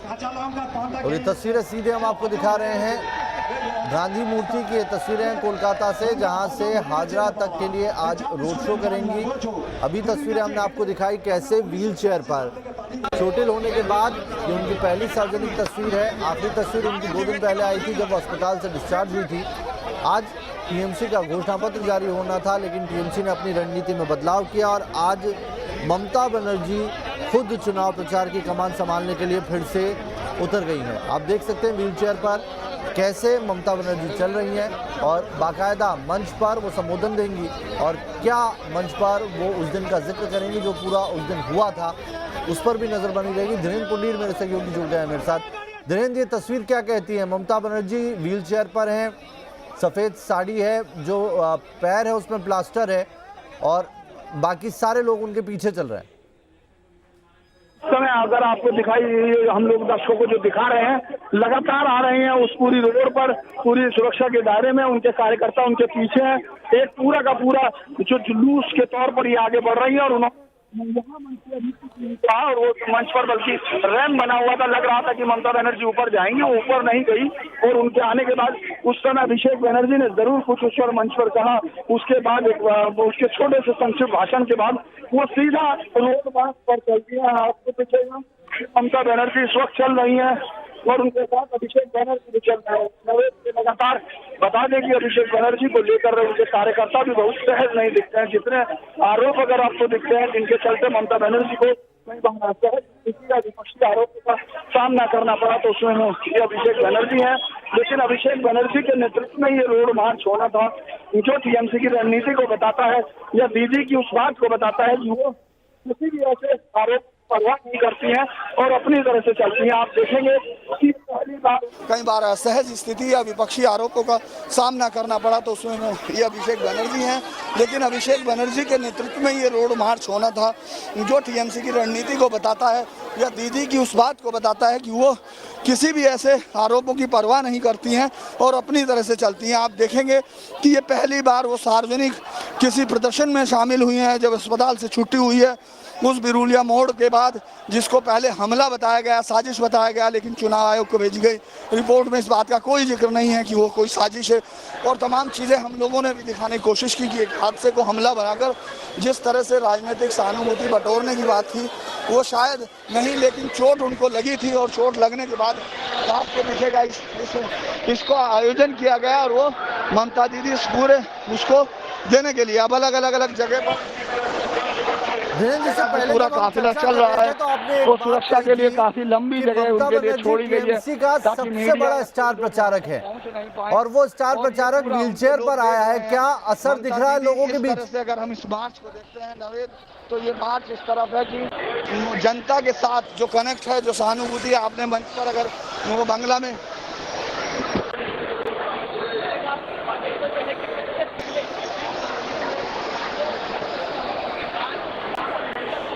और ये तस्वीरें सीधे हम आपको दिखा रहे हैं गांधी मूर्ति की। ये तस्वीरें हैं कोलकाता से, जहां से हाजरा तक के लिए आज रोड शो करेंगी। अभी तस्वीरें हमने आपको दिखाई कैसे व्हील चेयर पर चोटिल होने के बाद ये उनकी पहली सार्वजनिक तस्वीर है। आखिरी तस्वीर उनकी 2 दिन पहले आई थी जब अस्पताल से डिस्चार्ज हुई थी। आज टीएमसी का घोषणा पत्र जारी होना था, लेकिन टीएमसी ने अपनी रणनीति में बदलाव किया और आज ममता बनर्जी खुद चुनाव प्रचार की कमान संभालने के लिए फिर से उतर गई हैं। आप देख सकते हैं व्हील चेयर पर कैसे ममता बनर्जी चल रही हैं और बाकायदा मंच पर वो संबोधन देंगी और क्या मंच पर वो उस दिन का जिक्र करेंगी जो पूरा उस दिन हुआ था, उस पर भी नजर बनी रहेगी। धीरेन्द्र पुंडीर मेरे सहयोगी जुड़ गए हैं मेरे साथ। धीरेन्द्र, ये तस्वीर क्या कहती है? ममता बनर्जी व्हील चेयर पर हैं, सफ़ेद साड़ी है, जो पैर है उसमें प्लास्टर है और बाकी सारे लोग उनके पीछे चल रहे हैं। समय अगर आपको दिखाई, हम लोग दर्शकों को जो दिखा रहे हैं, लगातार आ रहे हैं उस पूरी रोड पर, पूरी सुरक्षा के दायरे में उनके कार्यकर्ता उनके पीछे हैं। एक पूरा का पूरा जो जुलूस के तौर पर ये आगे बढ़ रही है और उन्होंने यहाँ मंच पर अभी था और वो मंच पर बल्कि रैंप बना हुआ था, लग रहा था कि ममता बनर्जी ऊपर जाएंगी, वो ऊपर नहीं गई। और उनके आने के बाद उस समय अभिषेक बनर्जी ने जरूर कुछ उस पर मंच पर कहा। उसके बाद उसके छोटे से संक्षिप्त भाषण के बाद वो सीधा रोड मार्ग पर चलती है। आपको दिखेगा ममता बनर्जी इस वक्त चल रही है और उनके साथ अभिषेक बनर्जी भी चल रहे हैं। लगातार बता दें कि अभिषेक बनर्जी को लेकर उनके कार्यकर्ता भी बहुत सहज नहीं दिखते हैं। जितने आरोप अगर आपको दिखते हैं जिनके चलते ममता बनर्जी को विपक्षी आरोपों का सामना करना पड़ा, तो उसमें ये अभिषेक बनर्जी है। लेकिन अभिषेक बनर्जी के नेतृत्व में ये रोड मार्च होना था, जो टीएमसी की रणनीति को बताता है या दीदी की उस बात को बताता है कि वो किसी भी ऐसे आरोप परवाह नहीं करती हैं और अपनी तरह से चलती हैं। आप देखेंगे कि पहली बार कई बार असहज स्थिति या विपक्षी आरोपों का सामना करना पड़ा, तो उसमें ये अभिषेक बनर्जी हैं। लेकिन अभिषेक बनर्जी के नेतृत्व में ये रोड मार्च होना था, जो टीएमसी की रणनीति को बताता है या दीदी की उस बात को बताता है कि वो किसी भी ऐसे आरोपों की परवाह नहीं करती हैं और अपनी तरह से चलती हैं। आप देखेंगे कि ये पहली बार वो सार्वजनिक किसी प्रदर्शन में शामिल हुई हैं जब अस्पताल से छुट्टी हुई है। उस बिरुलिया मोड़ के बाद जिसको पहले हमला बताया गया, साजिश बताया गया, लेकिन चुनाव आयोग को भेजी गई रिपोर्ट में इस बात का कोई जिक्र नहीं है कि वो कोई साजिश है। और तमाम चीज़ें हम लोगों ने भी दिखाने की कोशिश की कि एक हादसे को हमला बनाकर जिस तरह से राजनीतिक सहानुभूति बटोरने की बात थी वो शायद नहीं, लेकिन चोट उनको लगी थी और चोट लगने के बाद आपको दिखेगा इसको आयोजन किया गया और वो ममता दीदी इस पूरे उसको देने के लिए अब अलग अलग जगह पर पूरा काफिला चल रहा है। वो सुरक्षा के लिए काफी लंबी जगह उनके लिए छोड़ी गई है। टीएमसी का सबसे बड़ा स्टार प्रचारक है और वो स्टार प्रचारक व्हीलचेयर पर आया है। क्या असर दिख रहा है लोगों के बीच से? अगर हम इस मार्च को देखते हैं नवेद, तो ये मार्च इस तरफ है कि जनता के साथ जो कनेक्ट है, जो सहानुभूति है, आपने मंच पर अगर वो बांग्ला में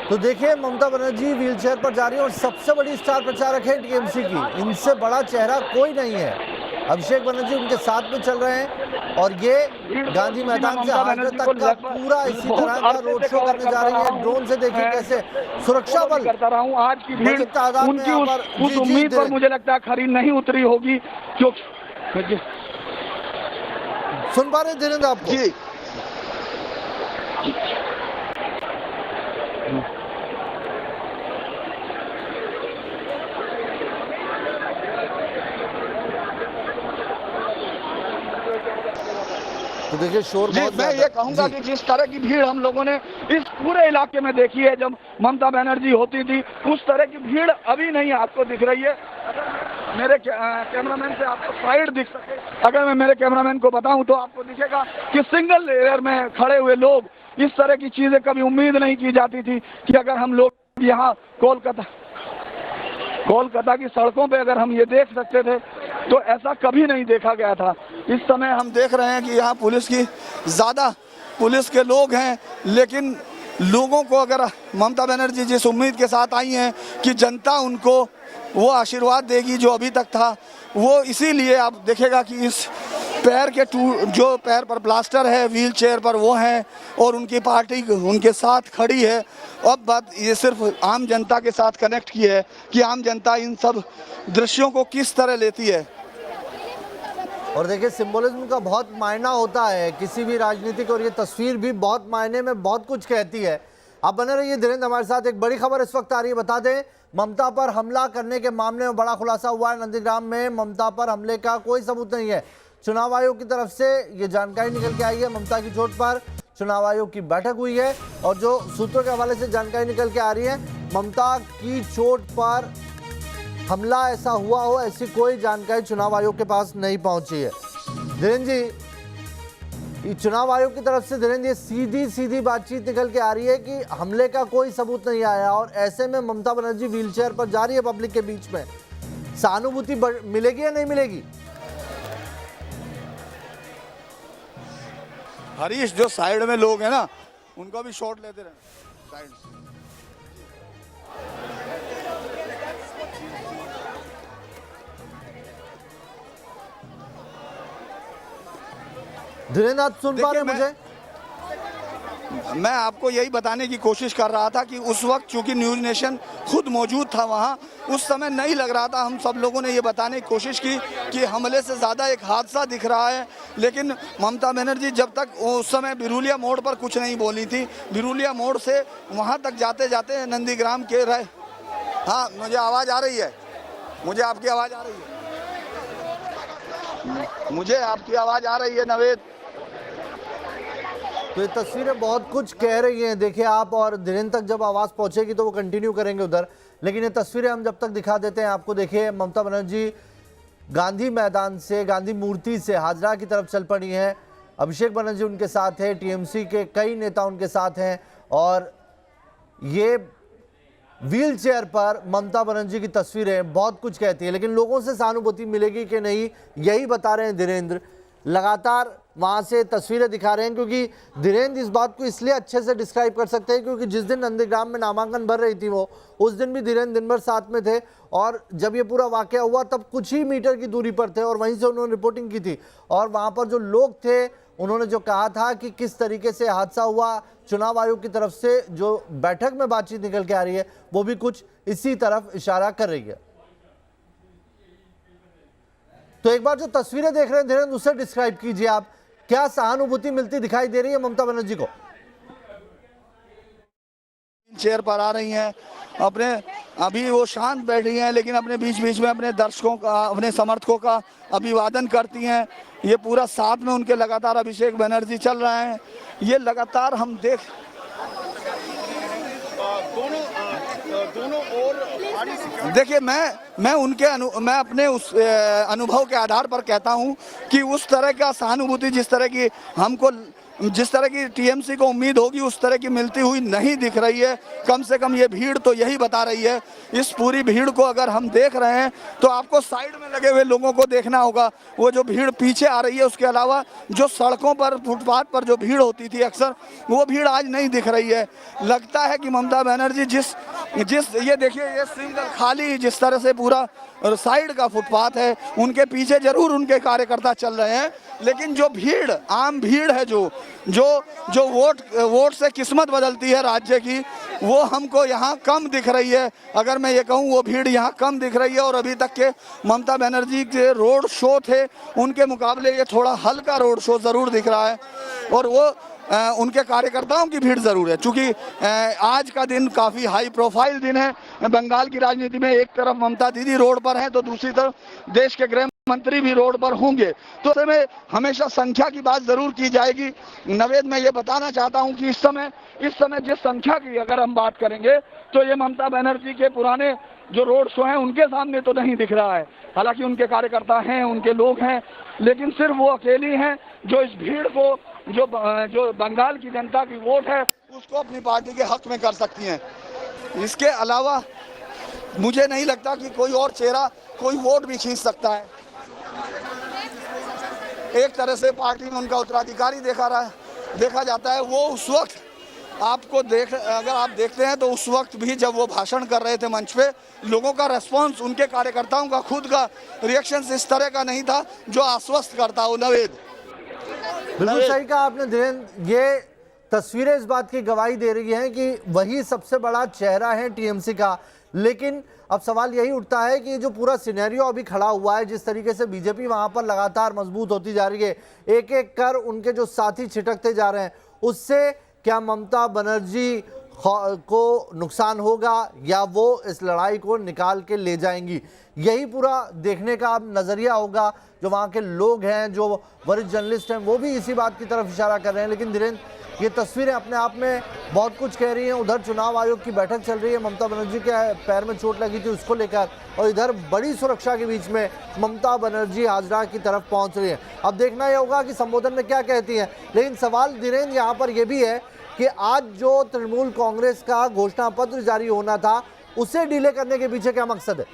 तो देखिए ममता बनर्जी व्हील चेयर पर जा रही है और सबसे बड़ी स्टार प्रचारक है टीएमसी की। इनसे बड़ा चेहरा कोई नहीं है। अभिषेक बनर्जी उनके साथ में चल रहे हैं और ये गांधी मैदान से हाजरा तक का पूरा इसी तरह का रोड शो करने जा रही है। ड्रोन से देखिए कैसे सुरक्षा बल करता रहा हूँ। आज की भीड़ तादाद उनकी उस उम्मीद पर मुझे लगता है खरी नहीं उतरी होगी। जो सुन पा रहे हैं धीरेन्द्र आपको? जी तो देखिए शोर बहुत मैं ये कहूंगा कि जिस तरह की भीड़ हम लोगों ने इस पूरे इलाके में देखी है जब ममता बनर्जी होती थी, उस तरह की भीड़ अभी नहीं आपको दिख रही है। मेरे कैमरामैन से आपको साइड दिख सके, अगर मैं मेरे कैमरामैन को बताऊं तो आपको दिखेगा कि सिंगल लेयर में खड़े हुए लोग, इस तरह की चीजें कभी उम्मीद नहीं की जाती थी कि अगर हम लोग यहाँ कोलकाता की सड़कों पे अगर हम ये देख सकते थे तो ऐसा कभी नहीं देखा गया था। इस समय हम देख रहे हैं कि यहाँ पुलिस की ज़्यादा पुलिस के लोग हैं, लेकिन लोगों को अगर ममता बनर्जी जिस उम्मीद के साथ आई हैं कि जनता उनको वो आशीर्वाद देगी जो अभी तक था, वो इसीलिए आप देखेगा कि इस पैर के जो पैर पर प्लास्टर है, व्हील चेयर पर वो हैं और उनकी पार्टी उनके साथ खड़ी है। अब बात ये सिर्फ आम जनता के साथ कनेक्ट की है कि आम जनता इन सब दृश्यों को किस तरह लेती है। और देखिए सिंबोलिज्म का बहुत मायना होता है किसी भी राजनीतिक, और ये तस्वीर भी बहुत मायने में बहुत कुछ कहती है। आप बने रहिए धीरेन्द्र हमारे साथ। एक बड़ी खबर इस वक्त आ रही है, बता दें ममता पर हमला करने के मामले में बड़ा खुलासा हुआ है। नंदीग्राम में ममता पर हमले का कोई सबूत नहीं है। चुनाव आयोग की तरफ से ये जानकारी निकल के आई है। ममता की चोट पर चुनाव आयोग की बैठक हुई है और जो सूत्रों के हवाले से जानकारी निकल के आ रही है, ममता की चोट पर हमला ऐसा हुआ हो ऐसी कोई जानकारी चुनाव आयोग के पास नहीं पहुंची है। धीरेन्द्र जी, चुनाव आयोग की तरफ से धीरेन्द्र जी सीधी बातचीत निकल के आ रही है कि हमले का कोई सबूत नहीं आया और ऐसे में ममता बनर्जी व्हीलचेयर पर जा रही है पब्लिक के बीच में, सहानुभूति मिलेगी या नहीं मिलेगी? हरीश, जो साइड में लोग हैं ना, उनको भी शॉट लेते रहे साइड से। धीरेन्द्र आप सुन पा रहे हैं मुझे? मैं आपको यही बताने की कोशिश कर रहा था कि उस वक्त चूंकि न्यूज़ नेशन खुद मौजूद था वहाँ, उस समय नहीं लग रहा था। हम सब लोगों ने ये बताने की कोशिश की कि हमले से ज़्यादा एक हादसा दिख रहा है, लेकिन ममता बनर्जी जब तक उस समय बिरुलिया मोड़ पर कुछ नहीं बोली थी, बिरुलिया मोड़ से वहाँ तक जाते जाते नंदीग्राम के रहे। हाँ, मुझे आवाज़ आ रही है, मुझे आपकी आवाज़ आ रही है, मुझे आपकी आवाज़ आ रही है नवेद। तो ये तस्वीरें बहुत कुछ कह रही हैं। देखिए आप, और धीरेन्द्र तक जब आवाज़ पहुंचेगी तो वो कंटिन्यू करेंगे उधर, लेकिन ये तस्वीरें हम जब तक दिखा देते हैं आपको। देखिए ममता बनर्जी गांधी मैदान से, गांधी मूर्ति से हाजरा की तरफ चल पड़ी हैं। अभिषेक बनर्जी उनके साथ है, टीएमसी के कई नेता उनके साथ हैं और ये व्हील चेयर पर ममता बनर्जी की तस्वीरें बहुत कुछ कहती है। लेकिन लोगों से सहानुभूति मिलेगी कि नहीं, यही बता रहे हैं धीरेन्द्र। लगातार वहाँ से तस्वीरें दिखा रहे हैं, क्योंकि धीरेन्द्र इस बात को इसलिए अच्छे से डिस्क्राइब कर सकते हैं क्योंकि जिस दिन नंदीग्राम में नामांकन भर रही थी वो, उस दिन भी धीरेन्द्र दिन भर साथ में थे और जब ये पूरा वाकया हुआ तब कुछ ही मीटर की दूरी पर थे और वहीं से उन्होंने रिपोर्टिंग की थी। और वहाँ पर जो लोग थे उन्होंने जो कहा था कि किस तरीके से हादसा हुआ, चुनाव आयोग की तरफ से जो बैठक में बातचीत निकल के आ रही है वो भी कुछ इसी तरफ इशारा कर रही है। तो एक बार जो तस्वीरें देख रहे हैं धीरेन्द्र, उससे डिस्क्राइब कीजिए आप, क्या सहानुभूति मिलती दिखाई दे रही है ममता बनर्जी को? चेयर पर आ रही हैं, अपने अभी वो शांत बैठी हैं लेकिन अपने बीच बीच में अपने दर्शकों का, अपने समर्थकों का अभिवादन करती हैं। ये पूरा साथ में उनके लगातार अभिषेक बनर्जी चल रहे हैं। ये लगातार हम देख दोनों और देखिए, मैं अपने उस अनुभव के आधार पर कहता हूं कि उस तरह का सहानुभूति जिस तरह की टीएमसी को उम्मीद होगी उस तरह की मिलती हुई नहीं दिख रही है। कम से कम ये भीड़ तो यही बता रही है। इस पूरी भीड़ को अगर हम देख रहे हैं तो आपको साइड में लगे हुए लोगों को देखना होगा। वो जो भीड़ पीछे आ रही है, उसके अलावा जो सड़कों पर, फुटपाथ पर जो भीड़ होती थी अक्सर, वो भीड़ आज नहीं दिख रही है। लगता है कि ममता बनर्जी जिस ये देखिए, ये सिंगल खाली जिस तरह से पूरा साइड का फुटपाथ है, उनके पीछे जरूर उनके कार्यकर्ता चल रहे हैं, लेकिन जो भीड़, आम भीड़ है जो वोट से किस्मत बदलती है राज्य की, वो हमको यहाँ कम दिख रही है। अगर मैं ये कहूँ, वो भीड़ यहाँ कम दिख रही है। और अभी तक के ममता बनर्जी के रोड शो थे, उनके मुकाबले ये थोड़ा हल्का रोड शो ज़रूर दिख रहा है। और वो उनके कार्यकर्ताओं की भीड़ ज़रूर है, चूँकि आज का दिन काफ़ी हाई प्रोफाइल दिन है बंगाल की राजनीति में। एक तरफ ममता दीदी रोड पर हैं तो दूसरी तरफ देश के गृह मंत्री भी रोड पर होंगे, तो ऐसे में हमेशा संख्या की बात जरूर की जाएगी। नवेद, मैं ये बताना चाहता हूं कि इस समय जिस संख्या की अगर हम बात करेंगे तो ये ममता बनर्जी के पुराने जो रोड शो हैं उनके सामने तो नहीं दिख रहा है। हालांकि उनके कार्यकर्ता हैं, उनके लोग हैं, लेकिन सिर्फ वो अकेली हैं जो इस भीड़ को, जो बंगाल की जनता की वोट है, उसको अपनी पार्टी के हक में कर सकती हैं। इसके अलावा मुझे नहीं लगता कि कोई और चेहरा कोई वोट भी खींच सकता है। एक तरह से पार्टी में उनका उत्तराधिकारी देखा जाता है। वो उस वक्त आपको अगर आप देखते हैं तो उस वक्त भी जब वो भाषण कर रहे थे मंच पे, लोगों का रेस्पॉन्स, उनके कार्यकर्ताओं का खुद का रिएक्शन इस तरह का नहीं था जो आश्वस्त करता हो। नवेद, बिल्कुल सही कहा आपने धीरेन्द्र। ये तस्वीरें इस बात की गवाही दे रही हैं कि वही सबसे बड़ा चेहरा है टीएमसी का। लेकिन अब सवाल यही उठता है कि जो पूरा सिनेरियो अभी खड़ा हुआ है, जिस तरीके से बीजेपी वहां पर लगातार मजबूत होती जा रही है, एक एक कर उनके जो साथी छिटकते जा रहे हैं, उससे क्या ममता बनर्जी को नुकसान होगा या वो इस लड़ाई को निकाल के ले जाएंगी? यही पूरा देखने का अब नज़रिया होगा। जो वहाँ के लोग हैं, जो वरिष्ठ जर्नलिस्ट हैं, वो भी इसी बात की तरफ इशारा कर रहे हैं। लेकिन धीरेन्द्र, ये तस्वीरें अपने आप में बहुत कुछ कह रही हैं। उधर चुनाव आयोग की बैठक चल रही है, ममता बनर्जी के पैर में चोट लगी थी उसको लेकर, और इधर बड़ी सुरक्षा के बीच में ममता बनर्जी हाजरा की तरफ पहुँच रही है। अब देखना यह होगा कि संबोधन में क्या कहती हैं। लेकिन सवाल धीरेन्द्र यहाँ पर यह भी है कि आज जो तृणमूल कांग्रेस का घोषणा पत्र जारी होना था, उसे डिले करने के पीछे क्या मकसद है?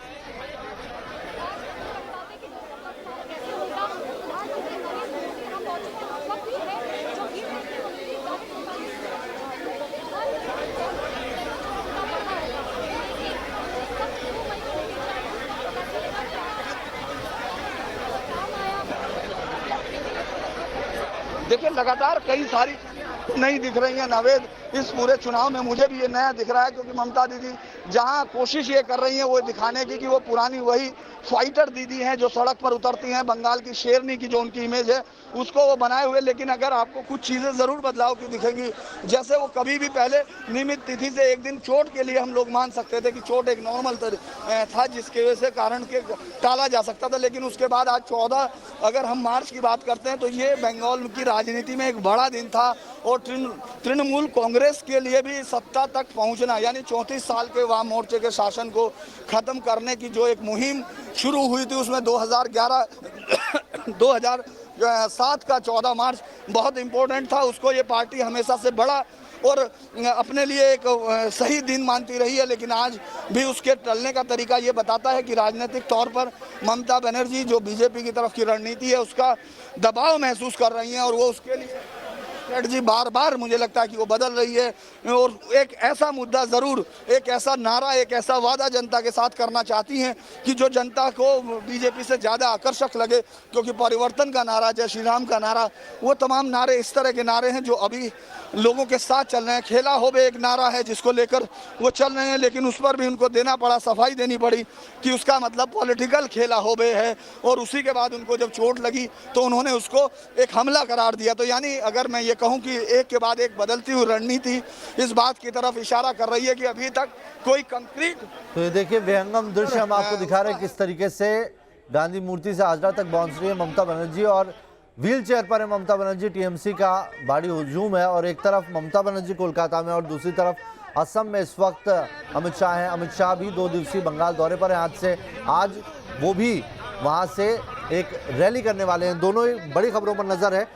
देखिए, लगातार कई सारी नहीं दिख रही है नवेद इस पूरे चुनाव में। मुझे भी ये नया दिख रहा है क्योंकि ममता दीदी जहां कोशिश ये कर रही है वो दिखाने की कि वो पुरानी वही फाइटर दीदी हैं जो सड़क पर उतरती हैं, बंगाल की शेरनी की जो उनकी इमेज है उसको वो बनाए हुए। लेकिन अगर आपको कुछ चीज़ें ज़रूर बदलाव की दिखेंगी, जैसे वो कभी भी पहले नियमित तिथि से एक दिन चोट के लिए हम लोग मान सकते थे कि चोट एक नॉर्मल था जिसके वजह से कारण के टाला जा सकता था। लेकिन उसके बाद आज 14 अगर हम मार्च की बात करते हैं तो ये बंगाल की राजनीति में एक बड़ा दिन था। और तृणमूल कांग्रेस के लिए भी सत्ता तक पहुंचना, यानी 34 साल के वाम मोर्चे के शासन को खत्म करने की जो एक मुहिम शुरू हुई थी, उसमें 2007 का 14 मार्च बहुत इम्पोर्टेंट था। उसको ये पार्टी हमेशा से बड़ा और अपने लिए एक सही दिन मानती रही है। लेकिन आज भी उसके टलने का तरीका ये बताता है कि राजनीतिक तौर पर ममता बनर्जी जो बीजेपी की तरफ की रणनीति है उसका दबाव महसूस कर रही हैं और वो उसके लिए स्ट्रेटजी बार बार मुझे लगता है कि वो बदल रही है। और एक ऐसा मुद्दा ज़रूर, एक ऐसा नारा, एक ऐसा वादा जनता के साथ करना चाहती हैं कि जो जनता को बीजेपी से ज़्यादा आकर्षक लगे। क्योंकि परिवर्तन का नारा, जय श्री राम का नारा, वो तमाम नारे इस तरह के नारे हैं जो अभी लोगों के साथ चल रहे हैं। खेला होबे एक नारा है जिसको लेकर वो चल रहे हैं, लेकिन उस पर भी उनको देना पड़ा, सफाई देनी पड़ी कि उसका मतलब पॉलिटिकल खेला होबे है। और उसी के बाद उनको जब चोट लगी तो उन्होंने उसको एक हमला करार दिया। तो यानी अगर मैं ये कहूं कि एक के बाद एक बदलती हुई रणनीति इस बात की तरफ इशारा कर रही है कि अभी तक कोई कंक्रीट। तो ये देखिए विहंगम दृश्य हम आपको दिखा रहे हैं, किस तरीके से गांधी मूर्ति से हाजरा तक पहुंच रही है ममता बनर्जी, और व्हील चेयर पर है ममता बनर्जी। टीएमसी का भारी हुजूम है, और एक तरफ ममता बनर्जी कोलकाता में और दूसरी तरफ असम में इस वक्त अमित शाह हैं। अमित शाह भी 2 दिवसीय बंगाल दौरे पर हैं। आज वो भी वहां से एक रैली करने वाले हैं। दोनों ही बड़ी खबरों पर नजर है।